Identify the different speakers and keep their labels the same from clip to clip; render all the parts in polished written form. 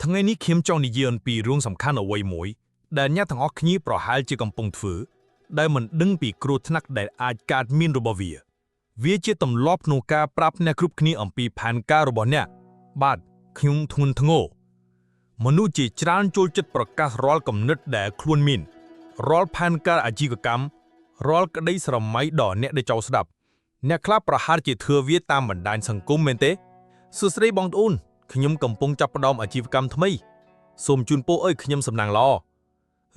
Speaker 1: ทั้งนี้เข้มจ้องในเยือนปีร่วงสำคัญเอาไว้หมวยแต่เนี่ยทั้งออกนี้ปล่อยหายจีกำปงถือได้เหมือนดึงปีกรูทนักได้อาจการมินรบเวียเจตำลอบโนกาปรับเนี่ยกรุบนี้อัมปีพันการบเนี่ยบาดขยุงทุนทงโอมนุษย์จีจานโจลจัดประกาศรอลกำนึดแด่คลวนมินรอลพันการอาจีกกรรมรอลก็ได้สรมัยดอนเนี่ยได้เจ้าสดับเนี่ยคลาประหารจีเธอเวียตามบันดาลสังคมเมนเตสุดท้ายบองตุนขยมกำปงจับประดอมอาชีวกรรมทำไมสมจุนโปเอ้ยขยมสำนางลอ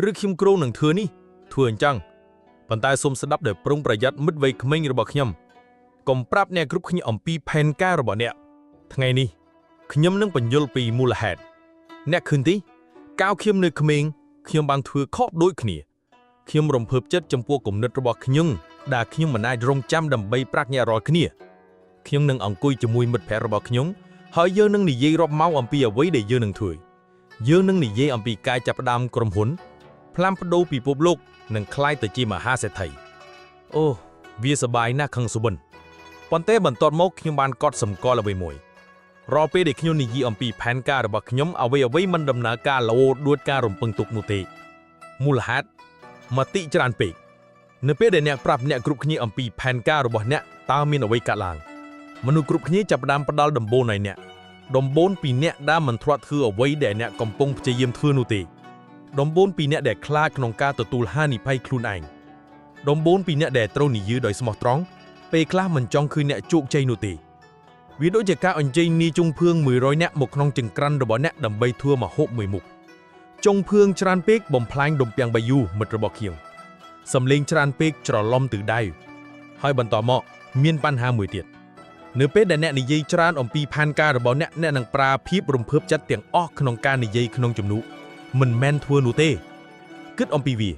Speaker 1: หรือขยมโกรงหนังเธอนี่ทวนจังปันตายสมสดับเดือปรุงประหยัดมุดไว้ขมิ้นระบอกขยมกำปรับเนี่ยกรุ๊ปขยมปีแพนก้าระบอกเนี่ยทั้งไงนี่ขยมนั่งเป็นยลปีมูลเหตุเนี่ยคืนที่ก้าวขยมเนื้อขมิ้นขยมบางเธอครอบด้วยขณีขยมรวมเพิ่มจัดจำพวกกลุ่มนึกระบอกขยมด่าขยมมันได้รงจำดำใบปรักเนี่ยรอขณีขยมนั่งอังกุยจมวยมัดแผลระบอกขยมหอยเยอะนั่งหนีเย่รอบเมาอัมพีเอาไว้ได้เยอะนั่งถอยเยอะนั่งหนีเย่อัมพีกายจับดามกรมหุนพลัมพดูปีปุบลูกนั่งคล้ายแต่จีมา5 เศษไทยโอ้เวียสบายน่าคังสุบันปอนเต้บันตอดมกขยมบานกอดสมกอละใบมวยรอเปเด็กขยมหนีเย่อัมพีแผนการระบอกขยมเอาไว้มันดำนาการละโอดด้วยการรมปังตุกนุเตมูลฮัดมาติจรานเปกเนื้อเป้เดเนี่ยปรับเนี่ยกรุ๊ปขยมอัมพีแผนการระบอกเนี่ยตามินเอาไว้กะลางมนุษย์กรุ๊ปนี้จับดามประดาลดมโบในเนี่ยดมโบนปีเนี่ยได้มันทวัดเธอเอาไว้แด่เนี่ยกำปงจะเยี่ยมเธอนุตีดมโบนปีเนี่ยแด่คลาขนงกาตัวตูล5 นิไพคลุนเองดมโบนปีเนี่ยแด่เต้าหนียืดโดยสมอตรองไปคลามันจองคือเนี่ยจุกใจนุตีวิโดจะกาอันใจนีจงเพือง100เนี่ยหมกนองจึงกรันระบเนี่ยดำใบทั่วมา6 มือมุกจงเพืองชรานเป๊กบ่มพลายดมเปียงใบยูมัดระบอกเคียงสำเร็งชรานเป๊กจรอล้อมตื่นได้ให้บรรทอเหมาะเมียนปัญหามือเตียดเนื้อเป็ดแดนเนี่ยนิยจรานอมปีพันการระบเนี่ยแน่นังปลาพีบรมเพิบจัดเตียงออกขนมการนิยขนมจุ่มนุมันแมนทัวนูเต้กึดอมปีวี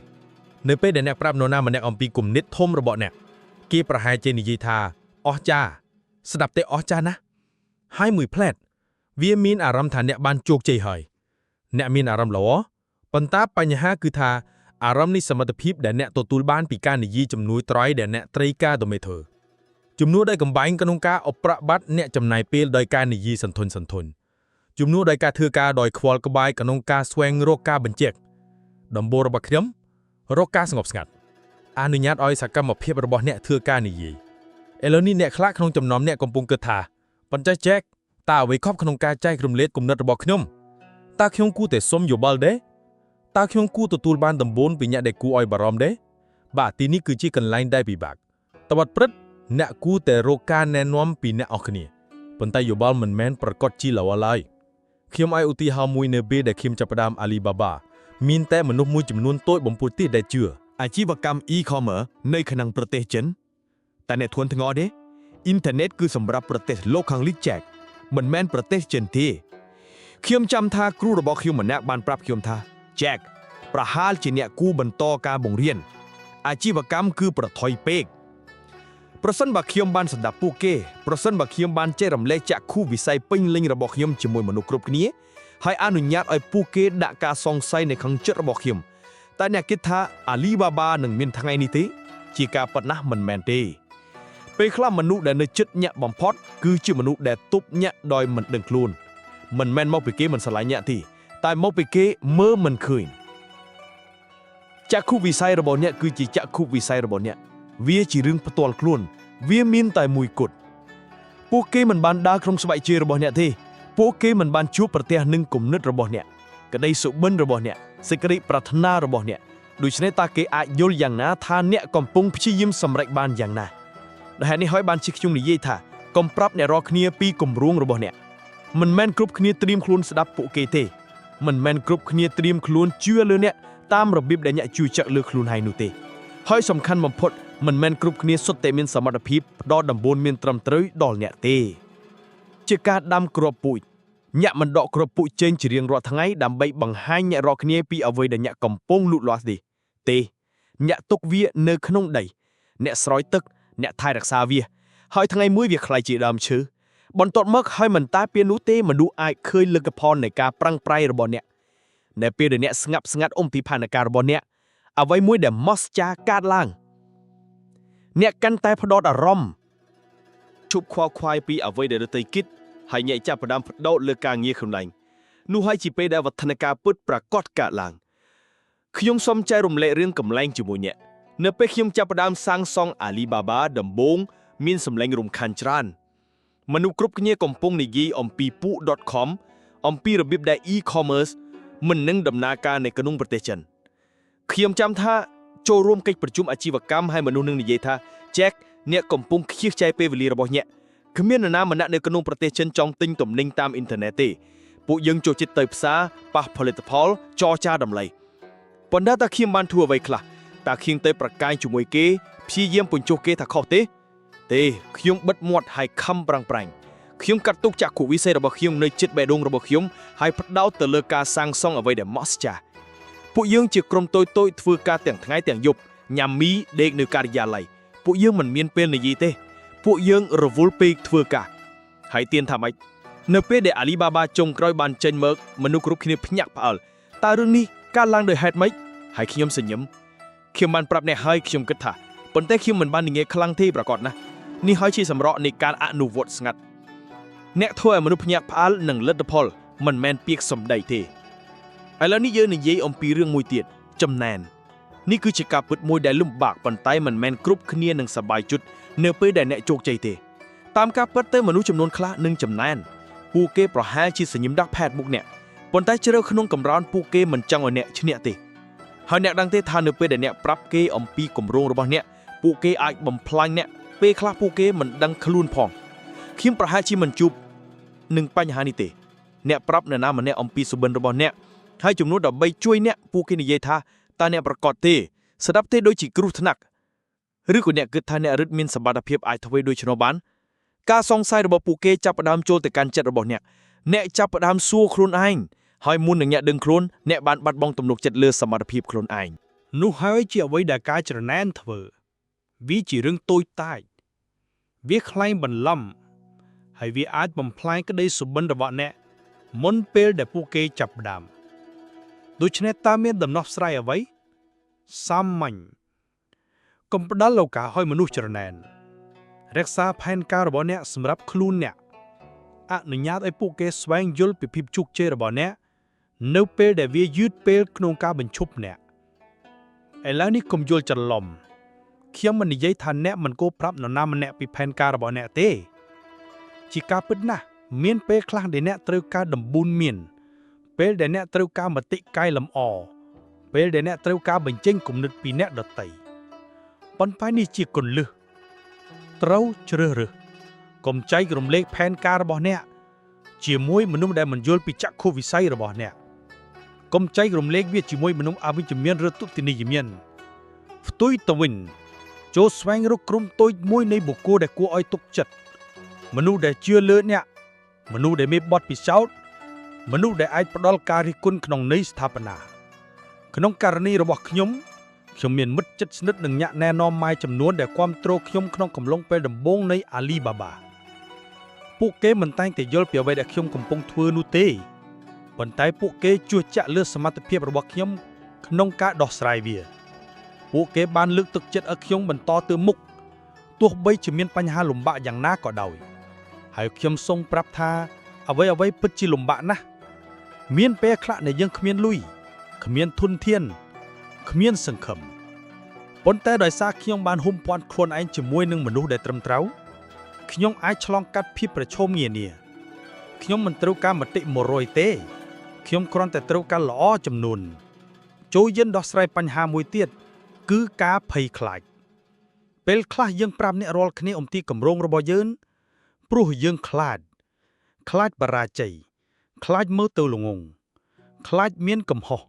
Speaker 1: เนื้อเป็ดแดนเนี่ยปราบโนนามันเนี่ยอมปีกลุ่มนิดทมระบเนี่ยเกี่ยประหายเจนิยทาออจ้าสดับเตออจ้านะให้มือแพลดเวียมีนอารมณ์ฐานเนี่ยบานโจกใจหอยเนี่ยมีนอารมณ์หล่อปัญตาปัญหาคือทาอารมณ์นิสมรรถพีบแดนเนี่ยตัวตูลบ้านปีการนิยจำนุยตรอยแดนเนี่ยไตรกาตัวเมเธอจุ่มนู้ได้กำบังกนงกาอประบัดเนี่ยจำนายเปลโดยการนิยีสันทนจุ่มนู้ได้การเถือกาโดยควอลกบายกนงกาสวงโรคกาบันเจกดมโบระบขยมโรคกาสงบสงัดอนุญาตอ้อยสักกรรมเพียบระบเนี่ยเถือกานิยีเอลนี่เนี่ยคลาขนงจำนอมเนี่ยกำปงเกิดถาปัญจแจกตาไว้ครอบขนงกาใจกลุ่มเล็ดกลุ่มนัดระบขยมตาขยงกูแต่สมอยู่บอลเดตาขยงกูตัวตูลบ้านดมโบนปีเนี่ยเด็กกูอ้อยบารอมเดบาตีนี้คือจีกันไลน์ได้ปีบากตวัดปรึดเนี่ยกูแต่โรคการแนนวมปีเนี่ยออกนี่ปัญไตอยู่บ้านมันแม้นประกอบจีเหล่าอะไรเขียมไออุติฮามุยเนเบได้เขียมจับดามอาลีบาบามีนแต่มนุษย์มุยจำนวนโต้บ่มปุติได้เชื่อ
Speaker 2: อาชีวกรรมอีคอมเมอร์ในขนังประเทศเจนแต่ในทวนทงอเดอินเทอร์เน็ตคือสำหรับประเทศโลกขังลิแจกมันแม้นประเทศเจนที่เขียมจำท่าครูระบอกเขียมเหมือนนักบานปรับเขียมท่าแจกประหารจีเนี่ยกูบรรโตการบ่งเรียนอาชีวกรรมคือประทอยเปกประสันบักเขียมบานสดับปูเก้ประสันบักเขียมบานเจรำเละจากคู่วิสัยปิ้งลิงระบอกเขียมจมวยมนุษย์กรุบนี้ให้อนุญาตไอ้ปูเก้ดักการซองไซในขังเจระบอกเขียมแต่เนี่ยคิดท่าอาลีบาบาหนึ่งมินทางไงนี่ติจีกาปนะมันแมนเต้ไปคลามนุษย์แดนในจุดเนี่ยบอมพอดคือชื่อมนุษย์แดนตุบเนี่ยดอยมันดึงคลูนมันแมนมอไปเก้มันสลายเนี่ยที่แต่มอไปเก้เมื่อมันคืนจากคู่วิสัยระบอกเนี่ยคือจีจากคู่วิสัยระบอกเนี่ยเวียจีรึงประตอลคลูนเวียมินแต่มวยกดพวกเกมันบานดาครองสบายเจระบเนี่ยที่พวกเกมันบานชูประเทศหนึ่งกลุ่มนึกระบเนี่ยก็ได้สุบันระบเนี่ยสิกริปรัถนาระบเนี่ยโดยเฉพาะตาเกอาโยลอย่างน่าทานเนี่ยกำปงพิชิยิ้มสำเร็จบานอย่างน่าแต่ในห้อยบานชิกยุงนี่ยี่ท่ากำปรับเนี่ยรอคเนียปีกลุ่มรุ้งระบเนี่ยมันแมนกรุ๊ปคเนียเตรียมคลูนสดับพวกเกเตมันแมนกรุ๊ปคเนียเตรียมคลูนเชื่อเลยเนี่ยตามระเบียบเดเนี่ยจูจักเลือคลูนไฮนูเตห้อยสำคัญบ่มพดมันแมนกรุ๊ปนี้สุดแต่มีสมรรถภาพดอดำบนมีตรำตรึยดอลเนี่ยเตจะการดำกรอบปุ๋ยเนี่ยมันดอกกรอบปุ๋ยเจนจีเรียงรอทั้งไงดำใบบังให้เนี่ยรอคเนียปีเอาไว้เดเนี่ยกำปงลุดลอสดีเตเนี่ยตกเวียเนื้อขนมใดเนี่ยสอยตึกเนี่ยไทยรักษาเวียห้อยทั้งไงมือเวียใครจีดำชื่อบอลตดมักให้มันตาเปียนุเตมันดูอายเคยเลือกพรในการปรังไพรระบอเนี่ยในเปียเดเนี่ยสงัดอมพิพานาการระบอเนี่ยเอาไว้มือเดมอสจากาดล่างเนี่ยกันแต่พดอดอารมณ์ชุบควายปีเอาไว้เดรตกิดให้ใหญ่จับประดามพดอเลือกการเงี้ยคนไหน នោះហើយជាពេលដែលវឌ្ឍនការពុតប្រកាសកើតឡើងខ្ញុំសូមចែករំលែករឿងកំ លែងជាមួយអ្នកនៅពេលខ្ញុំចាប់ផ្ដើមសាងសង់ Alibaba ដំបូងមានសម្លេងរំខានច្រើនមនុស្សគ្រប់គ្នាកំពុងនិយាយអំពីពួក .com អំពីរបៀបដែល e-commerce មិននឹងដំណើរការនៅក្នុងប្រទេសចិនខ្ញុំចាំថាចូលរួមកិច្ចប្រជុំអាជីវកម្មហើយមនុស្សនឹងនិយាយថា Jack អ្នកកំពុងខ្ជិះខ្ជាយពេលវេលារបស់អ្នកគ្មាននរណាម្នាក់នៅក្នុងប្រទេសចិនចង់ទិញទំនិញតាមអ៊ីនធឺណិតទេពួកយើងចូលចិត្តទៅផ្សារប៉ះផលិតផលចរចាតម្លៃប៉ុន្តែតើខ្ញុំបានធ្វើអ្វីខ្លះតើខ្ញុំទៅប្រកាយជាមួយគេព្យាយាមបញ្ចុះគេថាខុសទេខ្ញុំបិទមាត់ហើយខំប្រាំងប្រាញ់ខ្ញុំកាត់ទុកចក្ខុវិស័យរបស់ខ្ញុំនៅចិត្តបេះដូងរបស់ខ្ញុំហើយផ្ដោតទៅលើការសាងសង់អ្វីដែលម៉ស្ចាពួកយើងជាក្រុមតូចៗធ្វើការទាំងថ្ងៃទាំងយប់ញ៉ាំមីដេកនៅការិយាល័យពួកយើងមិនមានពេលនិយាយទេពួកយើងរវល់ពេកធ្វើការហើយទៀនថាម៉េចនៅពេលដែល Alibaba ចុងក្រោយបានចេញមកមនុស្សគ្រប់គ្នាភ្ញាក់ផ្អើលតើរឿងនេះកើតឡើងដោយហេតុម៉េចហើយខ្ញុំសញឹមខ្ញុំបានប្រាប់អ្នកហើយខ្ញុំគិតថាប៉ុន្តែខ្ញុំមិនបាននិយាយខ្លាំងទេប្រកាសណានេះហើយជាសម្រក់នៃការអនុវត្តស្ងាត់អ្នកធ្វើឲ្យមនុស្សភ្ញាក់ផ្អើលនឹងលទ្ធផលមិនមែនពាក្យសម្ដីទេឥឡូវនេះយើងនិយាយអំពីរឿងមួយទៀតចំណែននេះគឺជាការពិតមួយដែលលំបាកប៉ុន្តែមិនមែនគ្រប់គ្នានឹងសប្បាយចិត្តនៅពេលដែលអ្នកជោគជ័យទេតាមការពិតទៅមនុស្សចំនួនខ្លះនឹងចំណែនពួកគេប្រហែលជាសញ្ញឹមដាក់ផែតមុខអ្នកប៉ុន្តែជ្រៅក្នុងកម្រោនពួកគេមិនចង់ឲ្យអ្នកឈ្នះទេហើយអ្នកដឹងទេថានៅពេលដែលអ្នកប្រាប់គេអំពីគម្រោងរបស់អ្នកពួកគេអាចបំផ្លាញអ្នកពេលខ្លះពួកគេមិនដឹងខ្លួនផងខ្ញុំប្រហែលជាមិនជួបនឹងបញ្ហានេះទេអ្នកប្រាប់នរណាម្នាក់អំពីសុបិនរបស់អ្នកហើយចំនួនដើម្បីជួយអ្នកពួកគេនិយាយថាតើអ្នកប្រកាសទេស្ដាប់ទេដូចជាគ្រោះថ្នាក់ឬក៏អ្នកគិតថាអ្នករឹតមានសមត្ថភាពអាចធ្វើដូច្នោះបានការសង្ស័យរបស់ពួកគេចាប់ផ្ដើមចូលទៅកាន់ចិត្តរបស់អ្នកចាប់ផ្ដើមសួរខ្លួនឯងហើយមុននឹងអ្នកដឹងខ្លួនអ្នកបានបាត់បង់ទំនុកចិត្តលើសមត្ថភាពខ្លួនឯង
Speaker 1: នោះហើយជាអ្វីដែលការច្រណែនធ្វើវាជារឿងតូចតាចវាខ្លែងបន្លំហើយវាអាចបំផ្លាញក្តីសុបិនរបស់អ្នកមុនពេលដែលពួកគេចាប់ផ្ដើមដូច្នេះតើមានដំណោះស្រាយអ្វីសាមញ្ញកុំផ្ដល់ឱកាសឲ្យមនុស្សច្រណែនរក្សាផែនការរបស់អ្នកសម្រាប់ខ្លួនអ្នកអនុញ្ញាតឲ្យពួកគេស្វែងយល់ពីភាពជោគជ័យរបស់អ្នកនៅពេលដែលវាយឺតពេលក្នុងការបញ្ឈប់អ្នកឥឡូវនេះកុំយល់ច្រឡំខ្ញុំមិននិយាយថាអ្នកមិនគួរប្រាប់នរណាម្នាក់ពីផែនការរបស់អ្នកទេជាការពិតណាស់មានពេលខ្លះដែលអ្នកត្រូវការដំបូន្មានពេលដែលអ្នកត្រូវការមតិកែលម្អពេលដែលអ្នកត្រូវការបញ្ចេញគំនិតពីអ្នកដទៃប៉ុន្តែនេះជាគន្លឹះត្រូវជ្រើសរើសកុំចែករំលែកផែនការរបស់អ្នកជាមួយមនុស្សដែលមិនយល់ពីចក្ខុវិស័យរបស់អ្នកកុំចែករំលែកវាជាមួយមនុស្សអវិជ្ជមានឬទុតិយមានផ្ទុយទៅវិញចូលស្វែងរកក្រុមតូចមួយនៃបុគ្គលដែលគួរឲ្យទុកចិត្តមនុស្សដែលជឿលើអ្នកមនុស្សដែលមានបទពិសោធន៍មនុស្សដែលអាចផ្ដល់ការរិះគន់ក្នុងន័យស្ថាបនាក្នុងករណីរបស់ខ្ញុំមានមិត្តជិតស្និទ្ធនិងញាក់ណែនាំម៉ាយចំនួនដែលគាំទ្រខ្ញុំក្នុងកំឡុងពេលដំបូងនៃ Alibaba ពួកគេមិនតែងតែយល់ពីអ្វីដែលខ្ញុំកំពុងធ្វើនោះទេប៉ុន្តែពួកគេជឿជាក់លើសមត្ថភាពរបស់ខ្ញុំក្នុងការដោះស្រាយវាពួកគេបានលើកទឹកចិត្តឲ្យខ្ញុំបន្តទៅមុខទោះបីជាមានបញ្ហាលំបាកយ៉ាងណាក៏ដោយហើយខ្ញុំសូមប្រាប់ថាអ្វីពិតជាលំបាកណាស់មានពេលខ្លះដែលយើងគ្មានលុយគ្មានធនធានគ្មានសង្ឃឹមប៉ុន្តែដោយសារខ្ញុំបានហ៊ុំព័ន្ធខ្លួនឯងជាមួយនឹងមនុស្សដែលត្រឹមត្រូវខ្ញុំអាចឆ្លងកាត់ភាពប្រឈមនានាខ្ញុំមិនត្រូវការមតិ100ទេខ្ញុំគ្រាន់តែត្រូវការល្អចំនួនចូលយិនដោះស្រាយបញ្ហាមួយទៀតគឺការភ័យខ្លាចពេលខ្លះយើងប្រាប់អ្នករាល់គ្នាអំពីគម្រោងរបស់យើងព្រោះយើងខ្លាចបរាជ័យខ្លាចមើលទៅល្ងងខ្លាចមានកំហុស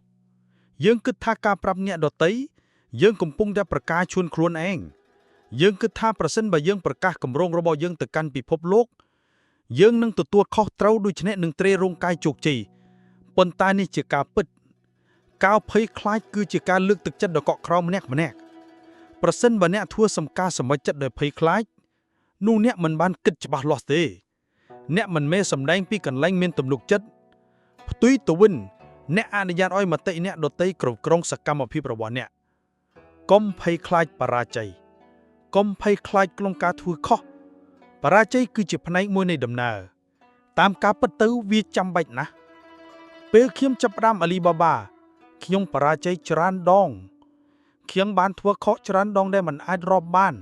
Speaker 1: យើងគិតថាការប្រាប់អ្នកដទៃយើងកំពុងតែប្រកាសជូនខ្លួនឯងយើងគិតថាប្រសិនបើយើងប្រកាសគម្រោងរបស់យើងទៅកាន់ពិភពលោកយើងនឹងទទួលខុសត្រូវដូច្នេះនឹងទ្រេរោងកាយជោគជ័យប៉ុន្តែនេះជាការពិតការភ័យខ្លាចគឺជាការលើកទឹកចិត្តដ៏កក់ក្រោមម្នាក់ប្រសិនបើអ្នកធ្វើសម្ការសម្រេចចិត្តដោយភ័យខ្លាចនោះអ្នកមិនបានគិតច្បាស់លាស់ទេអ្នកមិនមែនសម្ដែងពីកន្លែងមានទំនុកចិត្តផ្ទុយទៅវិញអ្នកអនុញ្ញាតឲ្យមតិអ្នកដទៃគ្រប់គ្រងសកម្មភាពរបស់អ្នកកុំភ័យខ្លាចបរាជ័យកុំភ័យខ្លាចក្នុងការធ្វើខុសបរាជ័យគឺជាផ្នែកមួយនៃដំណើរតាមការពិតទៅវាចាំបាច់ណាស់
Speaker 3: ពេលខ្ញុំចាប់ផ្ដើមអាលីបាបាខ្ញុំបរាជ័យច្រើនដងខ្ញុំបានធ្វើខុសច្រើនដងដែលមិនអាចរាប់បាន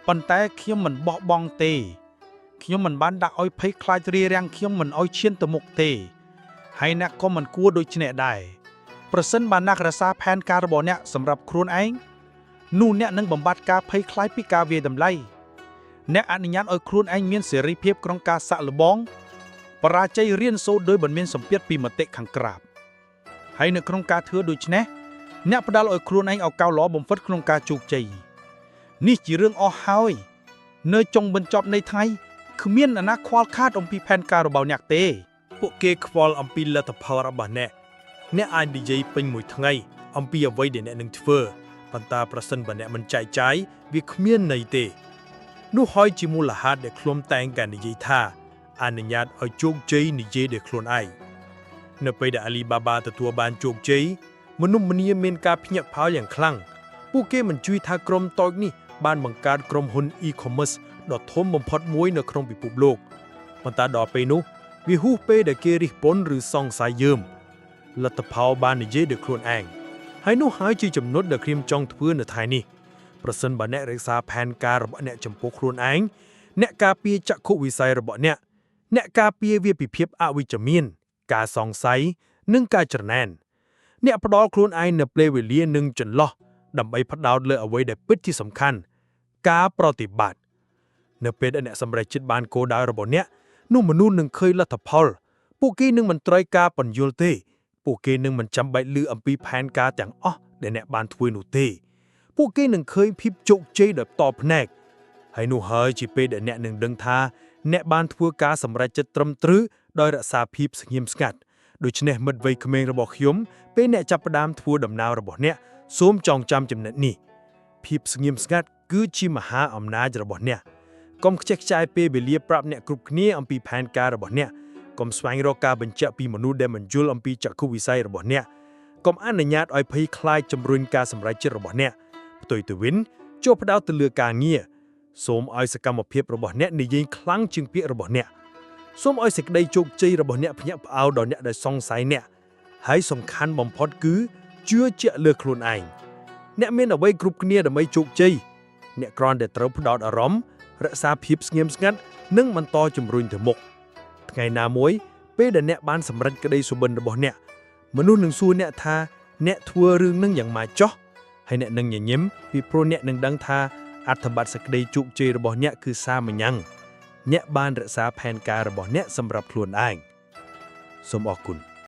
Speaker 3: ប៉ុន្តែខ្ញុំមិនបោះបង់ទេខ្ញុំមិនបានដាក់ឲ្យភ័យខ្លាចរារាំងខ្ញុំមិនឲ្យឈានទៅមុខទេហើយអ្នកក៏មិនគួរដូចនេះដែរប្រសិនបើអ្នករក្សាផែនការរបស់អ្នកសម្រាប់ខ្លួនឯងនោះអ្នកនឹងបំបត្តិការភ័យខ្លាចពីការវាយតម្លៃអ្នកអនុញ្ញាតឲ្យខ្លួនឯងមានសេរីភាពក្នុងការសាក់លបងបរាជ័យរៀនសូត្រដោយមិនមានសម្ពាធពីមតិខាងក្រៅហើយនៅក្នុងការធ្វើដូច្នេះអ្នកផ្ដល់ឲ្យខ្លួនឯងឱកាសល្អបំផុតក្នុងការជោគជ័យនេះជារឿងអស់ហើយនៅចុងបញ្ចប់នៃថ្ងៃគ្មានអ្នកណាខ្វល់ខាតអំពីផែនការរបស់អ្នកទេពួកគេខ្វល់អំពីលទ្ធផលរបស់អ្នកអាចនិយាយពេញមួយថ្ងៃអំពីអ្វីដែលអ្នកនឹងធ្វើប៉ុន្តែប្រសិនបើអ្នកមិនចែកចាយវាគ្មានន័យទេនោះហើយជាមូលហេតុដែលខ្លួនតែងតែនិយាយថាអនុញ្ញាតឲ្យជោគជ័យនិយាយដោយខ្លួនឯងនៅពេលដែលអាលីបាបាទទួលបានជោគជ័យមនុស្សម្នាមានការភ្ញាក់ផ្អើលយ៉ាងខ្លាំងពួកគេមិនជួយថាក្រុមតូចនេះបានបង្កើតក្រុមហ៊ុន e-commerce ដ៏ធំបំផុតមួយនៅក្នុងពិភពលោកប៉ុន្តែដល់ពេលនោះវាហួសពេលដែលគេរិះគន់ឬសង្ស័យយឺមលទ្ធផលបាននិយាយដោយខ្លួនឯងហើយនោះហើយជាចំណុចដែលខ្ញុំចង់ធ្វើនៅថ្ងៃនេះប្រសិនបើអ្នករក្សាផែនការរបស់អ្នកចំពោះខ្លួនឯងអ្នកការពារចក្ខុវិស័យរបស់អ្នកការពារវាពីភាពអវិជ្ជមានការសង្ស័យនិងការច្រណែនអ្នកផ្ដល់ខ្លួនឯងនៅពេលវេលានិងចន្លោះដើម្បីផ្ដោតលើអ្វីដែលពិតជាសំខាន់ការប្រតិបត្តិនៅពេលដែលអ្នកសម្រេចចិត្តបានគោលដៅរបស់អ្នកនោះមនុស្សនឹងឃើញលទ្ធផលពួកគេនឹងមិនត្រូវការពន្យល់ទេពួកគេនឹងមិនចាំបាច់ឮអំពីផែនការទាំងអស់ដែលអ្នកបានធ្វើនោះទេពួកគេនឹងឃើញភាពជោគជ័យដោយផ្ទាល់ភ្នែកហើយនោះហើយជាពេលដែលអ្នកនឹងដឹងថាអ្នកបានធ្វើការសម្រេចចិត្តត្រឹមត្រូវដោយរក្សាភាពស្ងៀមស្ងាត់ដូច្នេះមិត្តវ័យក្មេងរបស់ខ្ញុំពេលអ្នកចាប់ផ្ដើមធ្វើដំណើររបស់អ្នកសូមចងចាំចំណុចនេះភាពស្ងៀមស្ងាត់គឺជាមហាអំណាចរបស់អ្នកកុំខ្ជះខ្ជាយពេលវេលាប្រាប់អ្នកគ្រប់គ្នាអំពីផែនការរបស់អ្នកកុំស្វែងរកការបញ្ជាក់ពីមនុស្សដែលមិនយល់អំពីចក្ខុវិស័យរបស់អ្នកកុំអនុញ្ញាតឲ្យភ័យខ្លាចជំរុញការសម្រេចចិត្តរបស់អ្នកផ្ទុយទៅវិញចូលផ្ដោតទៅលើការងារសូមឲ្យសកម្មភាពរបស់អ្នកនិយាយខ្លាំងជាងពាក្យរបស់អ្នកសូមឲ្យសេចក្តីជោគជ័យរបស់អ្នកភ្ញាក់ផ្អើលដល់អ្នកដែលសង្ស័យអ្នកហើយសំខាន់បំផុតគឺជឿជាក់លើខ្លួនឯងអ្នកមានអ្វីគ្រប់គ្នាដើម្បីជោគជ័យអ្នកគ្រាន់តែត្រូវផ្ដោតអារម្មណ៍រក្សាភាពស្ងៀមស្ងាត់និងបន្តជំរុញទៅមុខថ្ងៃណាមួយពេលដែលអ្នកបានសម្រេចក្តីសុបិនរបស់អ្នកមនុស្សនឹងសួរអ្នកថាអ្នកធ្វើរឿងនឹងយ៉ាងម៉េចចុះហើយអ្នកនឹងញញឹមពីព្រោះអ្នកនឹងដឹងថាអត្ថបទសេចក្តីជោគជ័យរបស់អ្នកគឺសាមញ្ញអ្នកបានរក្សាផែនការរបស់អ្នកសម្រាប់ខ្លួនឯងសូមអរគុណ